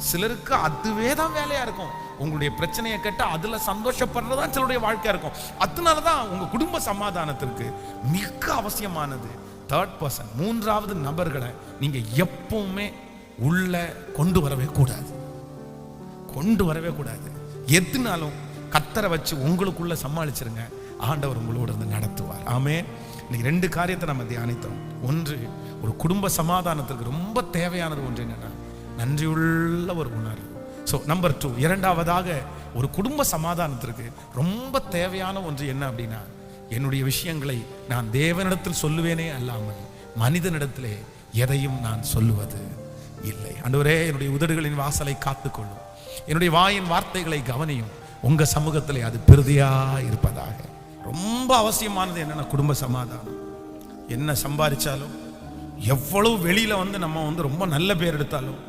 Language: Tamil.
சிலருக்கு அதுவே தான் வேலையா இருக்கும். உங்களுடைய பிரச்சனையை கேட்டு அதுல சந்தோஷப்படுறதா சிலருடைய வாழ்க்கையா இருக்கும். அதனாலதான் உங்க குடும்ப சமாதானத்திற்கு மிக அவசியமானது தேர்ட் பர்சன், மூன்றாவது நபர்களை நீங்க எப்பவுமே உள்ள கொண்டு வரவே கூடாது. எதுனாலும் கர்த்தரை வச்சு உங்களுக்குள்ள சமாளிச்சிருங்க. ஆண்டவர் உங்களோட இருந்து நடத்துவார். ஆமென். இன்னைக்கு 2 காரியத்தை நம்ம தியானித்தோம். ஒன்று, ஒரு குடும்ப சமாதானத்திற்கு ரொம்ப தேவையானது ஒன்று என்னன்னா நன்றியுள்ள ஒரு உணர்வு. ஸோ நம்பர் 2, இரண்டாவதாக ஒரு குடும்ப சமாதானத்திற்கு ரொம்ப தேவையான ஒன்று என்ன அப்படின்னா, என்னுடைய விஷயங்களை நான் தேவனிடத்தில் சொல்லுவேனே அல்லாமல் மனிதனிடத்திலே எதையும் நான் சொல்லுவது இல்லை. ஆண்டவரே, என்னுடைய உதடுகளின் வாசலை காத்துக்கொள்ளும், என்னுடைய வாயின் வார்த்தைகளை கவனியும், உங்க சமூகத்திலே அது பெரிதியா இருப்பதாக. ரொம்ப அவசியமானது என்னன்னா குடும்ப சமாதானம். என்ன சம்பாதிச்சாலும், எவ்வளவு வெளியில நம்ம ரொம்ப நல்ல பேர் எடுத்தாலும்,